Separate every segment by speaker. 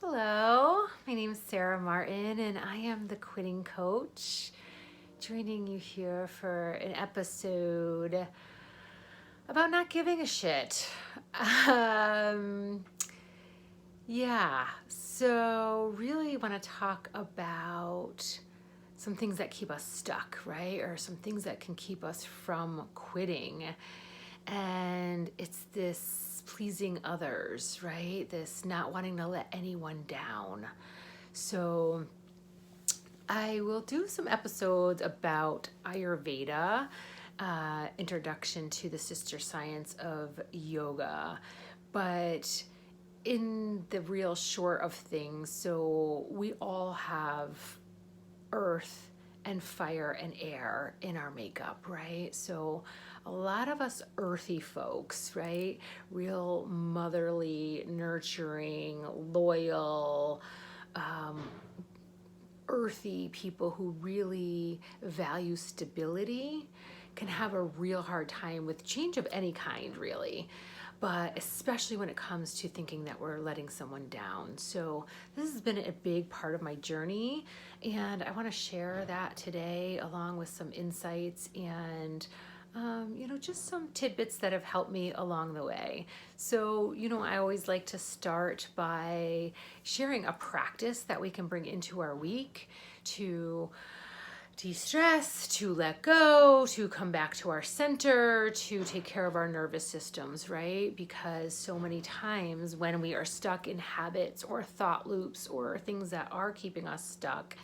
Speaker 1: Hello, my name is Sarah Martin and I am the quitting coach, joining you here for an episode about not giving a shit. Um, so really want to talk about some things that keep us stuck, right? Or some things that can keep us from quitting. And it's this pleasing others, right? This not wanting to let anyone down. So I will do some episodes about Ayurveda, introduction to the sister science of yoga, but in the real short of things, so we all have earth and fire and air in our makeup, right? So a lot of us earthy folks, right? Real motherly, nurturing, loyal, earthy people who really value stability can have a real hard time with change of any kind, really, but especially when it comes to thinking that we're letting someone down. So this has been a big part of my journey, and I want to share that today along with some insights and just some tidbits that have helped me along the way. So, I always like to start by sharing a practice that we can bring into our week to de-stress, to let go, to come back to our center, to take care of our nervous systems, right? Because so many times when we are stuck in habits or thought loops or things that are keeping us stuck,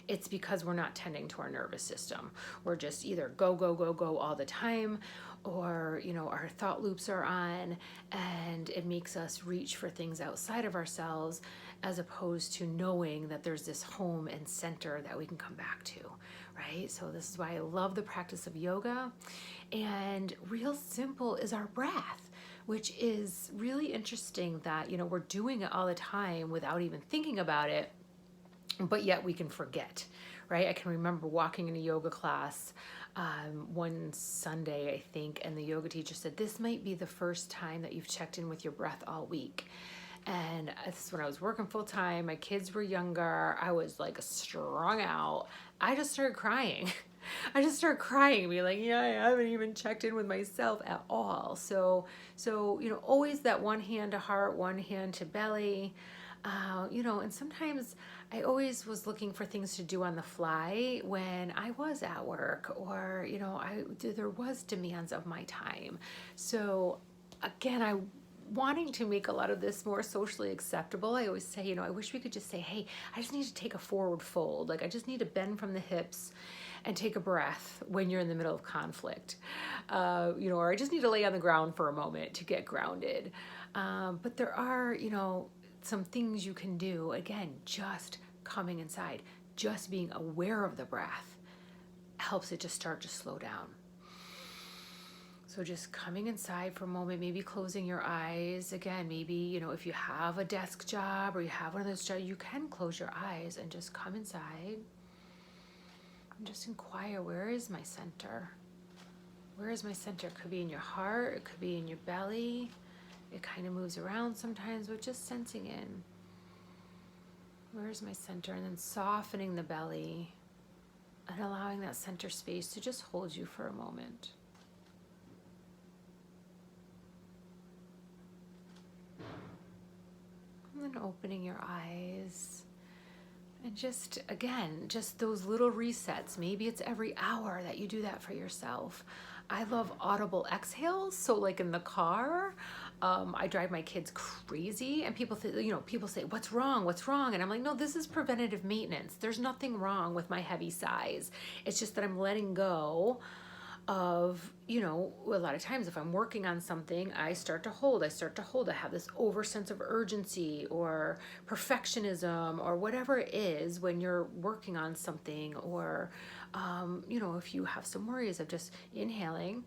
Speaker 1: it's because we're not tending to our nervous system. We're just either go, go, go, go all the time, or, our thought loops are on and it makes us reach for things outside of ourselves as opposed to knowing that there's this home and center that we can come back to, right? So this is why I love the practice of yoga. And real simple is our breath, which is really interesting that, we're doing it all the time without even thinking about it, but yet we can forget, right? I can remember walking in a yoga class one Sunday, I think, and the yoga teacher said, this might be the first time that you've checked in with your breath all week. And this is when I was working full time, my kids were younger, I was like strung out. I just started crying. Being like, yeah, I haven't even checked in with myself at all. So, always that one hand to heart, one hand to belly. And sometimes I always was looking for things to do on the fly when I was at work or, there was demands of my time. So again, I wanting to make a lot of this more socially acceptable. I always say, I wish we could just say, hey, I just need to take a forward fold. Like I just need to bend from the hips and take a breath when you're in the middle of conflict, or I just need to lay on the ground for a moment to get grounded. But there are, some things you can do, again, just coming inside, just being aware of the breath helps it to start to slow down. So just coming inside for a moment, maybe closing your eyes. Again, maybe, if you have a desk job or you have one of those jobs, you can close your eyes and just come inside and just inquire, where is my center? Where is my center? It could be in your heart, it could be in your belly. It kind of moves around sometimes, but just sensing in. Where's my center? And then softening the belly and allowing that center space to just hold you for a moment. And then opening your eyes. And just, again, just those little resets. Maybe it's every hour that you do that for yourself. I love audible exhales. So like in the car, I drive my kids crazy and people say, what's wrong? And I'm like, no, this is preventative maintenance. There's nothing wrong with my heavy sighs. It's just that I'm letting go of, a lot of times if I'm working on something, I start to hold. I have this over sense of urgency or perfectionism or whatever it is when you're working on something, or, if you have some worries of just inhaling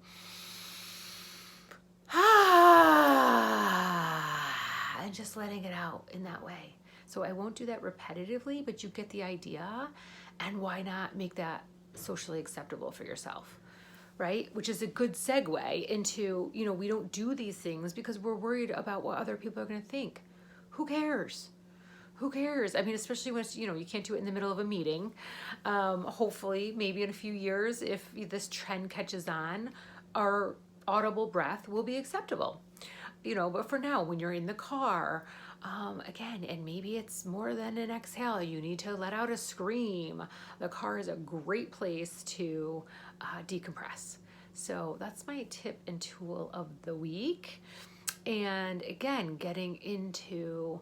Speaker 1: and just letting it out in that way. So I won't do that repetitively, but you get the idea. And why not make that socially acceptable for yourself? Right? Which is a good segue into, we don't do these things because we're worried about what other people are going to think. Who cares? Who cares? I mean, especially when it's, you can't do it in the middle of a meeting. Hopefully, maybe in a few years, if this trend catches on, our audible breath will be acceptable. But for now, when you're in the car, again, and maybe it's more than an exhale, you need to let out a scream. The car is a great place to decompress. So that's my tip and tool of the week. And again, getting into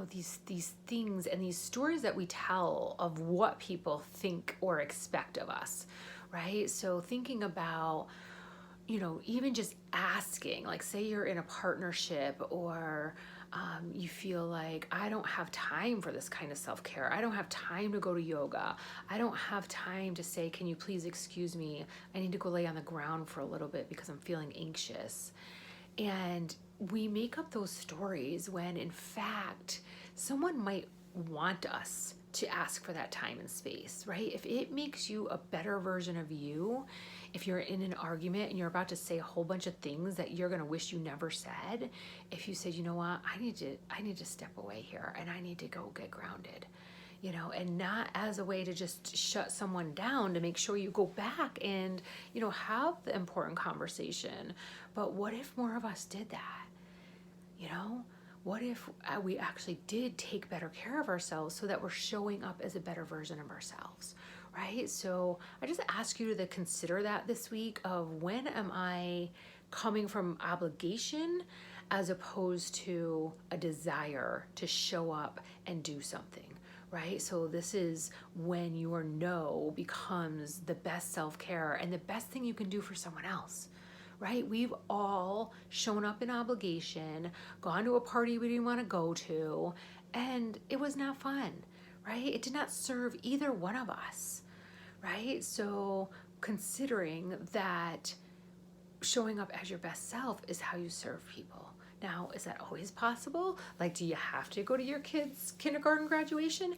Speaker 1: these things and these stories that we tell of what people think or expect of us, right? So thinking about, even just asking, like say you're in a partnership, or you feel like, I don't have time for this kind of self-care. I don't have time to go to yoga. I don't have time to say, can you please excuse me? I need to go lay on the ground for a little bit because I'm feeling anxious. And we make up those stories when in fact someone might want us to ask for that time and space, right? If it makes you a better version of you, if you're in an argument and you're about to say a whole bunch of things that you're going to wish you never said, if you said, you know what, I need to step away here and I need to go get grounded, and not as a way to just shut someone down, to make sure you go back and, have the important conversation. But what if more of us did that? What if we actually did take better care of ourselves so that we're showing up as a better version of ourselves, right? So I just ask you to consider that this week of, when am I coming from obligation as opposed to a desire to show up and do something, right? So this is when your no becomes the best self-care and the best thing you can do for someone else. Right? We've all shown up in obligation, gone to a party we didn't want to go to, and it was not fun, right? It did not serve either one of us, right? So considering that showing up as your best self is how you serve people. Now, is that always possible? Like, do you have to go to your kid's kindergarten graduation?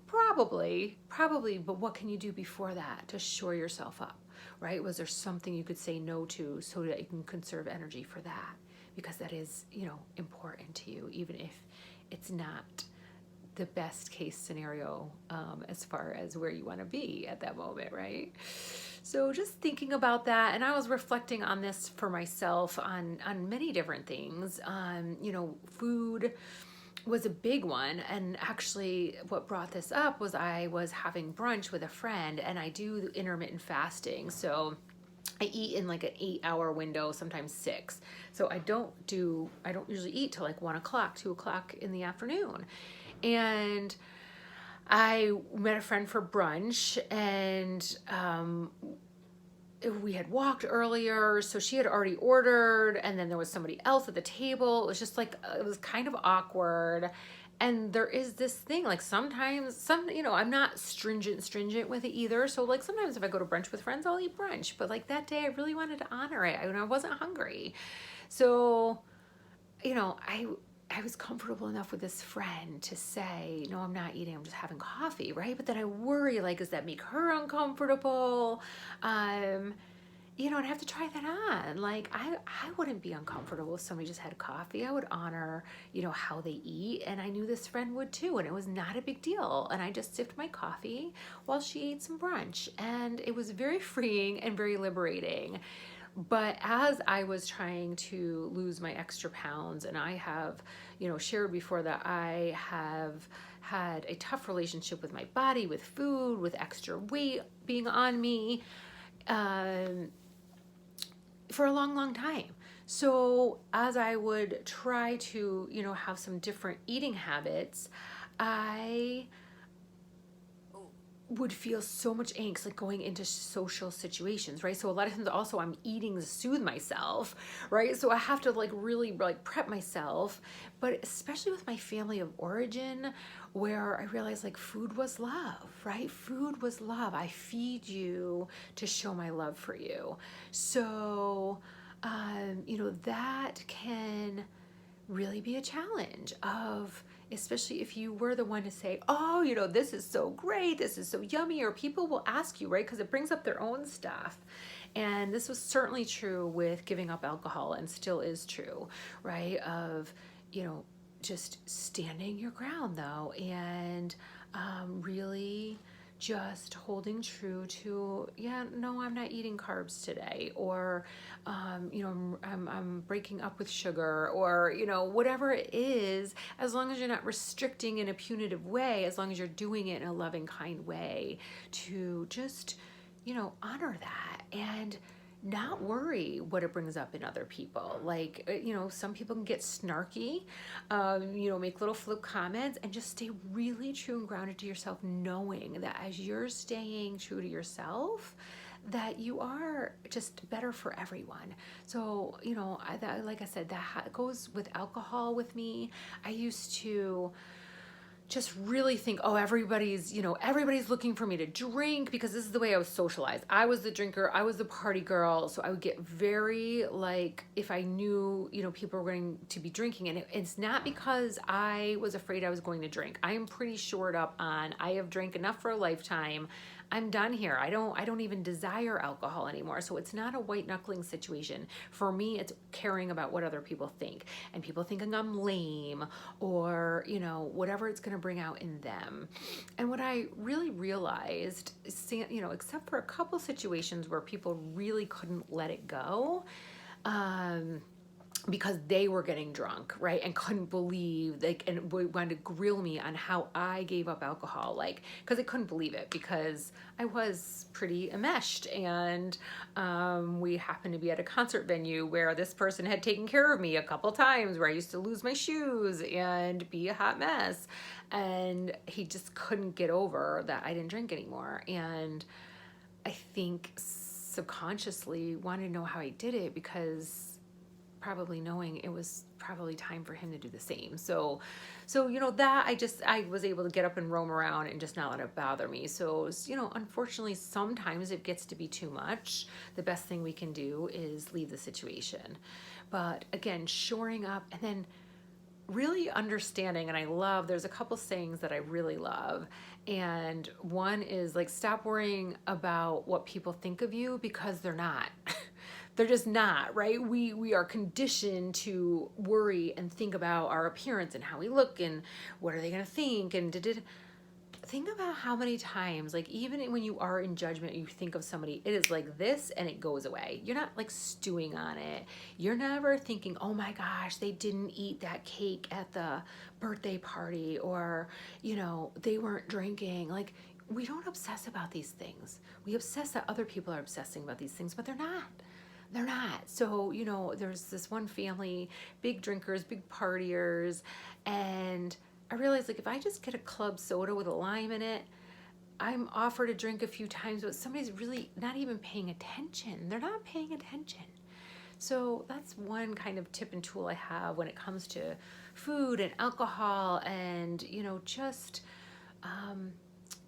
Speaker 1: Probably, but what can you do before that to shore yourself up, right? Was there something you could say no to so that you can conserve energy for that? Because that is, important to you, even if it's not the best case scenario as far as where you want to be at that moment, right? So just thinking about that, and I was reflecting on this for myself on many different things. Food was a big one, and actually what brought this up was I was having brunch with a friend, and I do intermittent fasting, so I eat in like an 8-hour window, sometimes 6. So I don't usually eat till like 1 o'clock, 2 o'clock in the afternoon. And I met a friend for brunch, and we had walked earlier, so she had already ordered, and then there was somebody else at the table. It was just like, it was kind of awkward. And there is this thing, like sometimes, I'm not stringent with it either. So like sometimes if I go to brunch with friends, I'll eat brunch. But like that day, I really wanted to honor it. I wasn't hungry. So, I was comfortable enough with this friend to say, no, I'm not eating, I'm just having coffee, right? But then I worry, like, does that make her uncomfortable? I'd have to try that on. Like, I wouldn't be uncomfortable if somebody just had coffee. I would honor, how they eat. And I knew this friend would too. And it was not a big deal. And I just sipped my coffee while she ate some brunch. And it was very freeing and very liberating. But as I was trying to lose my extra pounds, and I have, shared before that I have had a tough relationship with my body, with food, with extra weight being on me, for a long, long time. So as I would try to, have some different eating habits, I would feel so much angst, like going into social situations, right? So a lot of times also I'm eating to soothe myself, right? So I have to really prep myself, but especially with my family of origin, where I realized food was love, right? Food was love. I feed you to show my love for you. So, that can really be a challenge of, especially if you were the one to say, oh, this is so great, this is so yummy, or people will ask you, right? Because it brings up their own stuff. And this was certainly true with giving up alcohol, and still is true, right? Of, just standing your ground though, and really just holding true to, yeah, no, I'm not eating carbs today, or I'm breaking up with sugar, or whatever it is, as long as you're not restricting in a punitive way, as long as you're doing it in a loving, kind way, to just honor that and not worry what it brings up in other people. Like, some people can get snarky, make little flip comments, and just stay really true and grounded to yourself, knowing that as you're staying true to yourself, that you are just better for everyone. So, like I said, that goes with alcohol with me. I used to just really think, oh, everybody's looking for me to drink, because this is the way I was socialized. I was the drinker, I was the party girl. So I would get very, like, if I knew, people were going to be drinking, and it's not because I was afraid I was going to drink. I am pretty shored up on, I have drank enough for a lifetime. I'm done here. I don't even desire alcohol anymore. So it's not a white knuckling situation. For me, it's caring about what other people think, and people thinking I'm lame, or, whatever it's going to bring out in them. And what I really realized, except for a couple situations where people really couldn't let it go, because they were getting drunk, right, and couldn't believe, like, and wanted to grill me on how I gave up alcohol, like, because I couldn't believe it, because I was pretty enmeshed, and we happened to be at a concert venue where this person had taken care of me a couple times, where I used to lose my shoes and be a hot mess, and he just couldn't get over that I didn't drink anymore. And I think subconsciously wanted to know how I did it, because probably knowing it was probably time for him to do the same. So that I was able to get up and roam around and just not let it bother me. So, unfortunately, sometimes it gets to be too much. The best thing we can do is leave the situation. But again, shoring up, and then really understanding, and there's a couple sayings that I really love. And one is, like, stop worrying about what people think of you, because they're not. They're just not, right? We are conditioned to worry and think about our appearance and how we look and what are they going to think, and think about how many times, like, even when you are in judgment, you think of somebody, it is like this and it goes away. You're not, like, stewing on it. You're never thinking, oh my gosh, they didn't eat that cake at the birthday party, or they weren't drinking. Like, we don't obsess about these things. We obsess that other people are obsessing about these things, but they're not. They're not. So, there's this one family, big drinkers, big partiers, and I realized, like, if I just get a club soda with a lime in it, I'm offered a drink a few times, but somebody's really not even paying attention. They're not paying attention. So that's one kind of tip and tool I have when it comes to food and alcohol, and, just,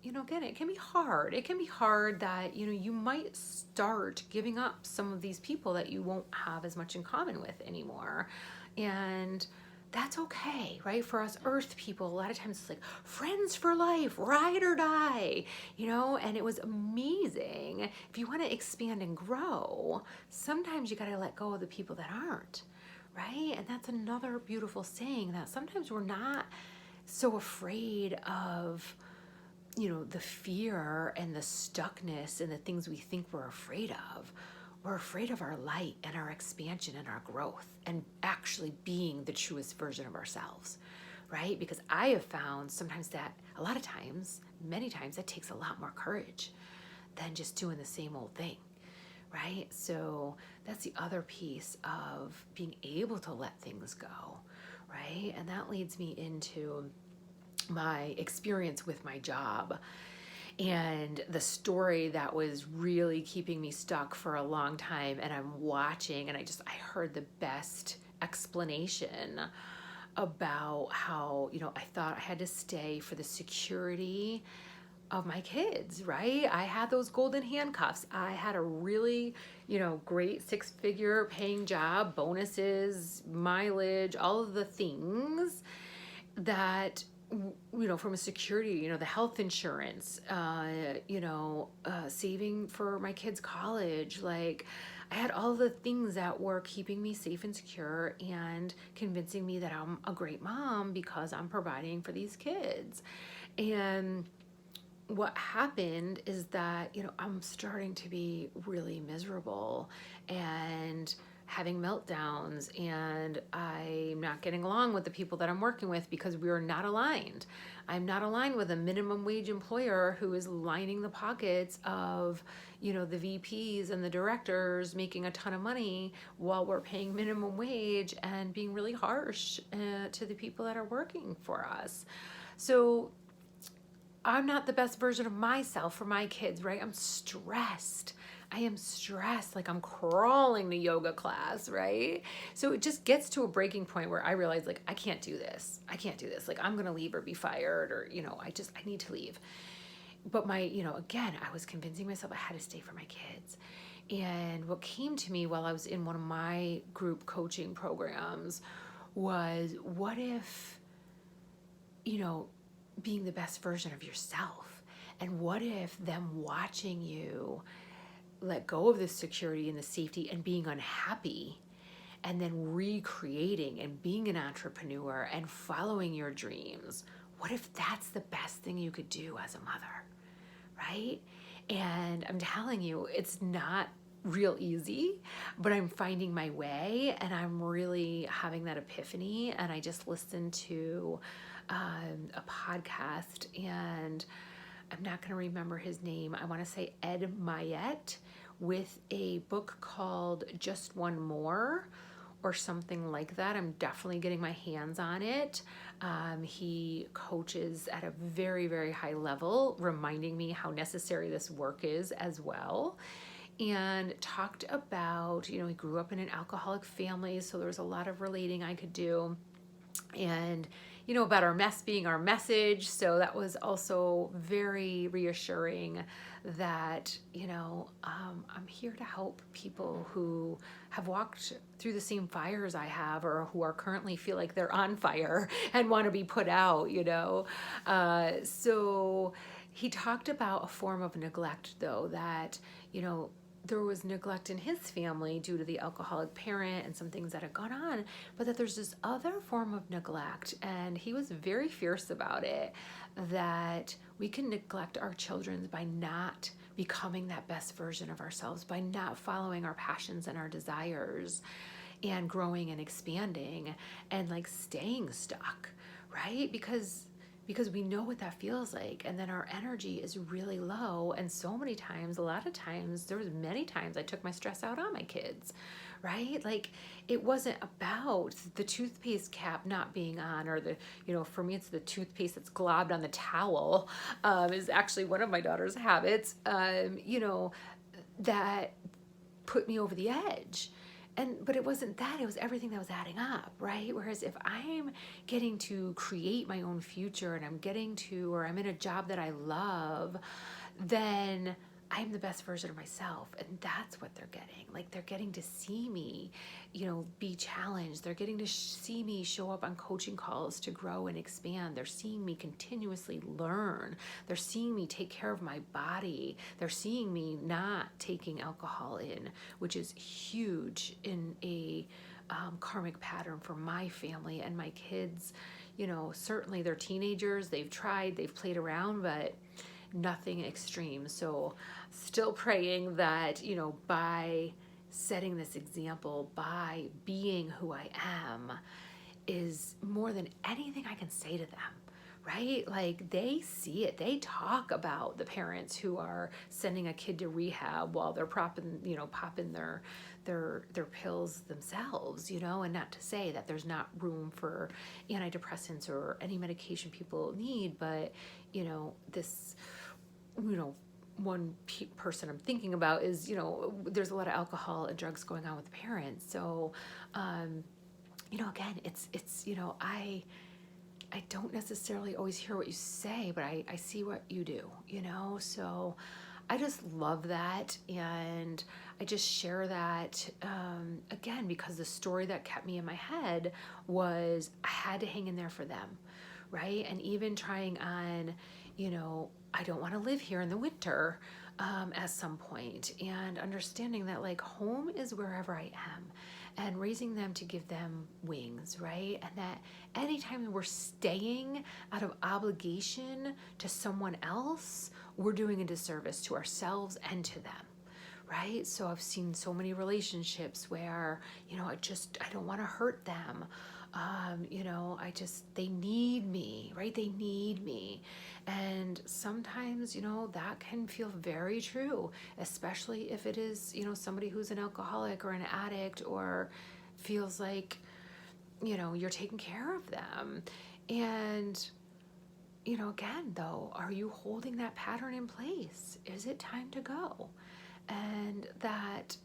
Speaker 1: again, it can be hard. It can be hard that, you might start giving up some of these people that you won't have as much in common with anymore. And that's okay, right? For us earth people, a lot of times it's like friends for life, ride or die, and it was amazing. If you want to expand and grow, sometimes you got to let go of the people that aren't, right? And that's another beautiful saying, that sometimes we're not so afraid of the fear and the stuckness and the things we think we're afraid of. We're afraid of our light and our expansion and our growth, and actually being the truest version of ourselves, right? Because I have found sometimes that, a lot of times, many times, that takes a lot more courage than just doing the same old thing, right? So that's the other piece of being able to let things go, right? And that leads me into my experience with my job, and the story that was really keeping me stuck for a long time. And I'm watching, and I heard the best explanation about how, I thought I had to stay for the security of my kids, right? I had those golden handcuffs. I had a really, great 6-figure paying job, bonuses, mileage, all of the things that, from a security, the health insurance, saving for my kids' college. Like, I had all the things that were keeping me safe and secure and convincing me that I'm a great mom because I'm providing for these kids. And what happened is that, I'm starting to be really miserable and having meltdowns, and I'm not getting along with the people that I'm working with because we are not aligned. I'm not aligned with a minimum wage employer who is lining the pockets of, the VPs and the directors making a ton of money while we're paying minimum wage and being really harsh to the people that are working for us. So I'm not the best version of myself for my kids, right? I'm stressed. I am stressed, like I'm crawling to yoga class, right? So it just gets to a breaking point where I realize, like, I can't do this. I can't do this. Like, I'm going to leave or be fired, or, I need to leave. But again, I was convincing myself I had to stay for my kids. And what came to me while I was in one of my group coaching programs was, what if, being the best version of yourself? And what if them watching you let go of the security and the safety and being unhappy, and then recreating and being an entrepreneur and following your dreams? What if that's the best thing you could do as a mother, right? And I'm telling you, it's not real easy, but I'm finding my way, and I'm really having that epiphany. And I just listened to a podcast, and I'm not going to remember his name. I want to say Ed Myatt, with a book called Just One More or something like that. I'm definitely getting my hands on it. He coaches at a very, very high level, reminding me how necessary this work is as well. And talked about, he grew up in an alcoholic family, so there was a lot of relating I could do. And about our mess being our message. So that was also very reassuring that, I'm here to help people who have walked through the same fires I have, or who are currently feel like they're on fire and want to be put out, So he talked about a form of neglect, though, that, there was neglect in his family due to the alcoholic parent and some things that had gone on, but that there's this other form of neglect, and he was very fierce about it, that we can neglect our children by not becoming that best version of ourselves, by not following our passions and our desires and growing and expanding and like staying stuck, right? Because we know what that feels like, and then our energy is really low. And so many times, a lot of times, there was many times I took my stress out on my kids, right? Like, it wasn't about the toothpaste cap not being on, or for me, it's the toothpaste that's globbed on the towel, is actually one of my daughter's habits, that put me over the edge. But it wasn't that, it was everything that was adding up, right? Whereas if I'm getting to create my own future, and or I'm in a job that I love, then I'm the best version of myself. And that's what they're getting. Like, they're getting to see me, be challenged. They're getting to see me show up on coaching calls to grow and expand. They're seeing me continuously learn. They're seeing me take care of my body. They're seeing me not taking alcohol in, which is huge in a karmic pattern for my family and my kids. Certainly they're teenagers. They've tried, they've played around, but nothing extreme. So still praying that, by setting this example, by being who I am, is more than anything I can say to them, right? Like, they see it. They talk about the parents who are sending a kid to rehab while they're popping their pills themselves, and not to say that there's not room for antidepressants or any medication people need, but this, one person I'm thinking about is, there's a lot of alcohol and drugs going on with the parents. So, again, it's I don't necessarily always hear what you say, but I see what you do, so I just love that. And I just share that, again, because the story that kept me in my head was I had to hang in there for them, right? And even trying on, I don't want to live here in the winter. at some point, and understanding that like home is wherever I am, and raising them to give them wings, right? And that anytime we're staying out of obligation to someone else, we're doing a disservice to ourselves and to them. Right? So I've seen so many relationships where, I don't want to hurt them. They need me, right? They need me. And sometimes, that can feel very true, especially if it is, somebody who's an alcoholic or an addict or feels like, you're taking care of them. And, again, though, are you holding that pattern in place? Is it time to go? And that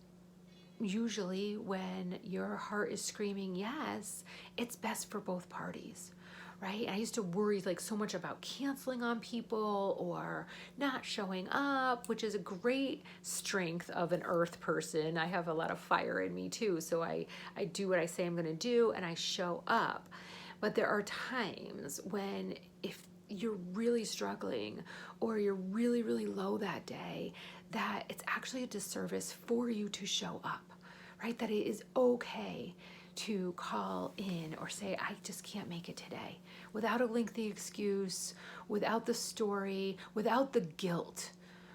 Speaker 1: usually when your heart is screaming yes, it's best for both parties, right? I used to worry like so much about canceling on people or not showing up, which is a great strength of an earth person. I have a lot of fire in me too, so I do what I say I'm going to do and I show up. But there are times when if you're really struggling or you're really, really low that day, that it's actually a disservice for you to show up, right? That it is okay to call in or say, I just can't make it today, without a lengthy excuse, without the story, without the guilt,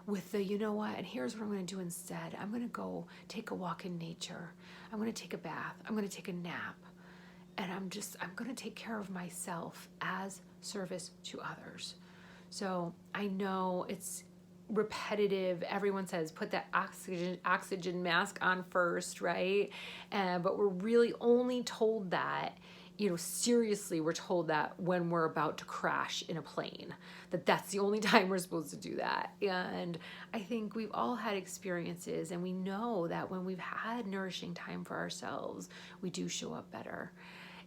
Speaker 1: with the, and here's what I'm going to do instead. I'm going to go take a walk in nature. I'm going to take a bath. I'm going to take a nap. And I'm going to take care of myself as service to others. So I know it's repetitive. Everyone says put that oxygen mask on first, right? But we're really only told that, seriously, we're told that when we're about to crash in a plane, that's the only time we're supposed to do that. And I think we've all had experiences, and we know that when we've had nourishing time for ourselves, we do show up better.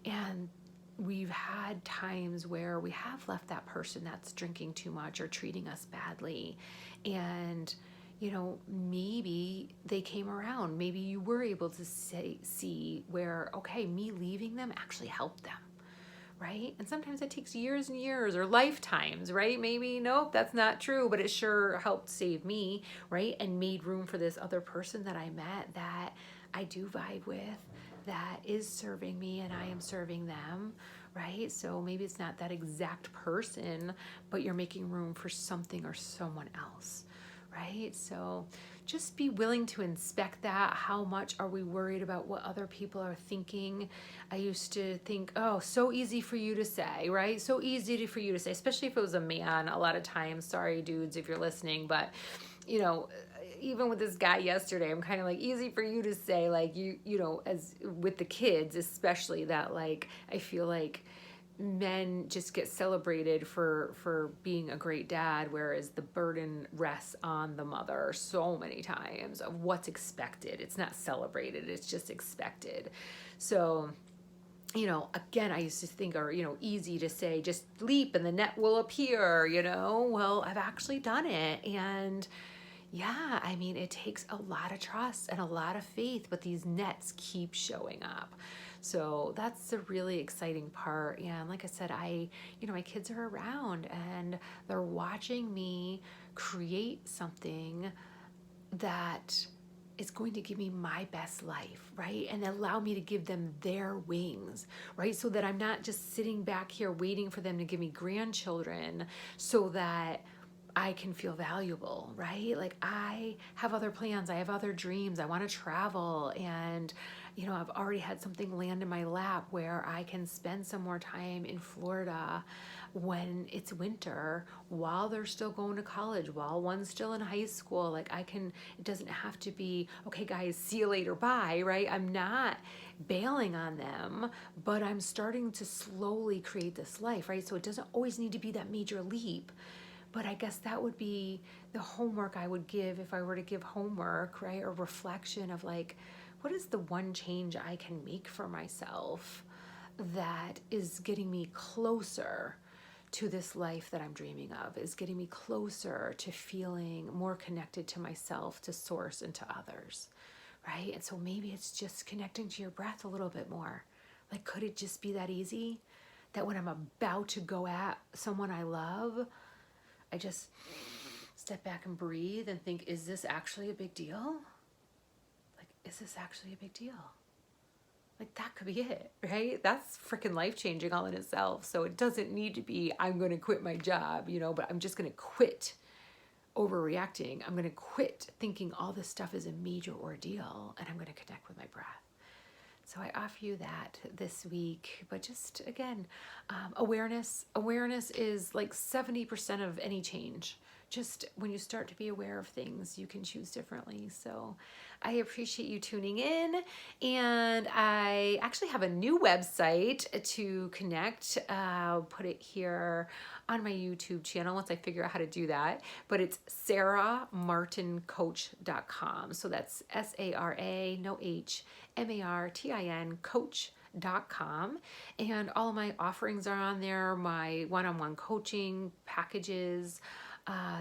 Speaker 1: And we've had times where we have left that person that's drinking too much or treating us badly. And, maybe they came around. Maybe you were able to see where, okay, me leaving them actually helped them. Right? And sometimes it takes years and years or lifetimes, right? Maybe, nope, that's not true, but it sure helped save me, right? And made room for this other person that I met that I do vibe with, that is serving me and I am serving them, right? So maybe it's not that exact person, but you're making room for something or someone else, right? So just be willing to inspect that. How much are we worried about what other people are thinking? I used to think, oh, so easy for you to say, right? So easy for you to say, especially if it was a man a lot of times. Sorry, dudes, if you're listening, but even with this guy yesterday, I'm kind of like, easy for you to say, like, as with the kids, especially, that like, I feel like men just get celebrated for being a great dad, whereas the burden rests on the mother so many times of what's expected. It's not celebrated, it's just expected. So, again, I used to think, or, easy to say, just leap and the net will appear, well, I've actually done it. And yeah, I mean, it takes a lot of trust and a lot of faith, but these nets keep showing up. So that's the really exciting part. And like I said, my kids are around and they're watching me create something that is going to give me my best life, right? And allow me to give them their wings, right? So that I'm not just sitting back here waiting for them to give me grandchildren so that I can feel valuable, right? Like I have other plans, I have other dreams, I want to travel, and I've already had something land in my lap where I can spend some more time in Florida when it's winter, while they're still going to college, while one's still in high school. Like it doesn't have to be, okay guys, see you later, bye, right? I'm not bailing on them, but I'm starting to slowly create this life, right? So it doesn't always need to be that major leap. But I guess that would be the homework I would give if I were to give homework, right? Or reflection of like, what is the one change I can make for myself that is getting me closer to this life that I'm dreaming of, is getting me closer to feeling more connected to myself, to source, and to others, right? And so maybe it's just connecting to your breath a little bit more. Like, could it just be that easy? That when I'm about to go at someone I love, I just step back and breathe and think, is this actually a big deal? Like, is this actually a big deal? Like, that could be it, right? That's freaking life-changing all in itself. So it doesn't need to be, I'm going to quit my job, you know, but I'm just going to quit overreacting. I'm going to quit thinking all this stuff is a major ordeal, and I'm going to connect with my breath. So I offer you that this week, but just again, awareness. Awareness is like 70% of any change. Just when you start to be aware of things, you can choose differently. So I appreciate you tuning in. And I actually have a new website to connect. I'll put it here on my YouTube channel once I figure out how to do that. But it's sarahmartincoach.com. So that's SARA, no H, MARTIN coach.com, and all of my offerings are on there, my one-on-one coaching packages.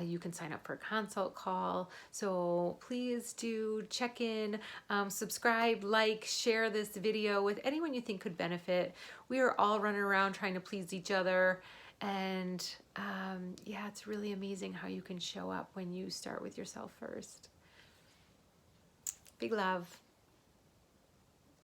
Speaker 1: You can sign up for a consult call. So please do check in, subscribe, like, share this video with anyone you think could benefit. We are all running around trying to please each other. And yeah, it's really amazing how you can show up when you start with yourself first. Big love.